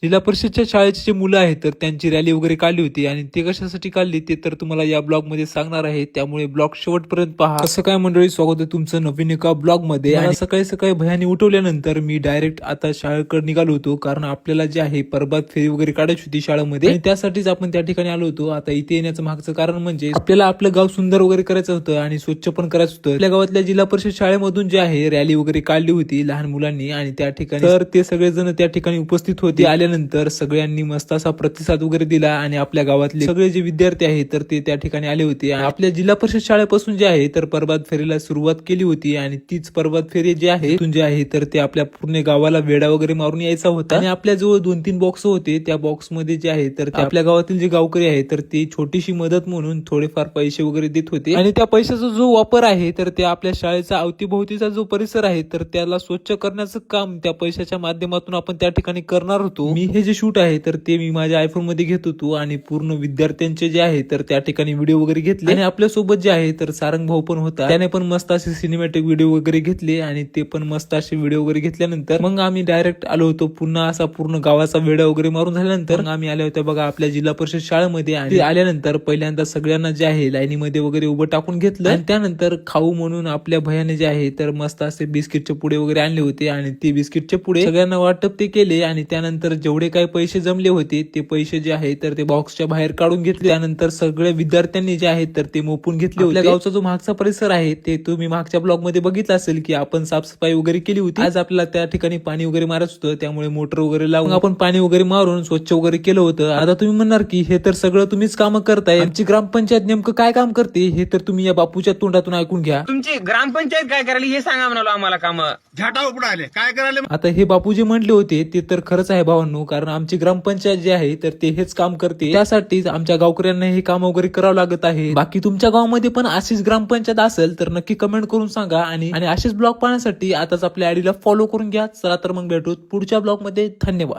जिल्हा परिषदच्या शाळेची जी मुलं आहेत तर त्यांची रॅली वगैरे काढली होती आणि ते कशासाठी काढली ते तर तुम्हाला या ब्लॉग मध्ये सांगणार आहे, त्यामुळे ब्लॉग शेवटपर्यंत पहा. कसं काय मंडळी, स्वागत आहे तुमचं नवीन एका ब्लॉग मध्ये. आणि सकाळी सकाळी भयाने उठवल्यानंतर मी डायरेक्ट आता शाळेकडे निघालो होतो, कारण आपल्याला जे आहे प्रभात फेरी वगैरे काढायची होती शाळेमध्ये आणि त्यासाठीच आपण त्या ठिकाणी आलो होतो. आता इथे येण्याचं मागचं कारण म्हणजे आपल्याला आपलं गाव सुंदर वगैरे करायचं होतं आणि स्वच्छ पण करायचं होतं. आपल्या गावातल्या जिल्हा परिषद शाळेमधून जे आहे रॅली वगैरे काढली होती लहान मुलांनी आणि त्या ठिकाणी तर ते सगळेजण त्या ठिकाणी उपस्थित होते. आल्यानंतर सगळ्यांनी मस्त असा प्रतिसाद वगैरे दिला आणि आपल्या गावातले सगळे जे विद्यार्थी आहेत तर ते त्या ठिकाणी आले होते. आपल्या जिल्हा परिषद शाळेपासून जे आहे तर प्रभात फेरीला सुरुवात केली होती आणि तीच प्रभात फेरी जी आहे तिथून जे आहे तर ते आपल्या पूर्ण गावाला वेढा वगैरे मारून यायचा होता. आणि आपल्या जवळ 2-3 बॉक्स होते, त्या बॉक्स मध्ये जे आहे तर आपल्या गावातील जे गावकरी आहे तर ते छोटीशी मदत म्हणून थोडेफार पैसे वगैरे देत होते. आणि त्या पैशाचा जो वापर आहे तर ते आपल्या शाळेचा अवतीभोवतीचा जो परिसर आहे तर त्याला स्वच्छ करण्याचं काम त्या पैशाच्या माध्यमातून आपण त्या ठिकाणी करणार होतो. मी हे जे शूट आहे तर ते मी माझ्या आयफोन मध्ये घेत होतो आणि पूर्ण विद्यार्थ्यांचे जे आहे तर त्या ठिकाणी व्हिडिओ वगैरे घेतले. आणि आपल्या सोबत जे आहे तर सारंग भाऊ पण होता, त्याने पण मस्त असे सिनेमॅटिक व्हिडिओ वगैरे घेतले आणि ते पण मस्त असे व्हिडिओ वगैरे घेतल्यानंतर मग आम्ही डायरेक्ट आलो होतो. पुन्हा असा पूर्ण गावाचा वेढा वगैरे मारून झाल्यानंतर आम्ही आले होते बघा आपल्या जिल्हा परिषद शाळेमध्ये. आणि आल्यानंतर पहिल्यांदा सगळ्यांना जे आहे लाईनीमध्ये वगैरे उभं टाकून घेतलं आणि त्यानंतर खाऊ म्हणून आपल्या भयाने जे आहे तर मस्त असे बिस्किटचे पुडे वगैरे आणले होते आणि ते बिस्किटचे पुडे सगळ्यांना वाटप ते केले. आणि त्यानंतर जेवढे काही पैसे जमले होते ते पैसे जे आहे तर ते बॉक्सच्या बाहेर काढून घेतले. त्यानंतर सगळ्या विद्यार्थ्यांनी जे आहे तर ते मोपून घेतले होते. आपल्या गावचा जो मागचा परिसर आहे ते तुम्ही मागच्या ब्लॉग मध्ये बघितलं असेल की आपण साफसफाई वगैरे केली होती. आज आपल्याला त्या ठिकाणी पाणी वगैरे मारायचं होतं, त्यामुळे मोटर वगैरे लावून आपण पाणी वगैरे मारून स्वच्छ वगैरे केलं होतं. आता तुम्ही म्हणणार की हे तर सगळं तुम्हीच काम करताय, आमची ग्रामपंचायत नेमकं काय काम करते हे तर तुम्ही या बापूच्या तोंडातून ऐकून घ्या. तुमची ग्रामपंचायत काय करायला हे सांगा म्हणालो आम्हाला काम. झाटा उपडाले काय करायला. आता हे बापू जे म्हणले होते ते तर खरंच आहे भावांनो, कारण आमची ग्रामपंचायत जी आहे तर ते हेच काम करते, त्यासाठीच आमच्या गावकऱ्यांना हे काम वगैरे करावं लागत आहे. बाकी तुमच्या गावामध्ये पण अशीच ग्रामपंचायत असेल तर नक्की कमेंट करून सांगा. आणि असेच ब्लॉग पाहण्यासाठी आताच आपल्या आयडीला फॉलो करून घ्या. चला तर मग भेटू पुढच्या ब्लॉग मध्ये. धन्यवाद.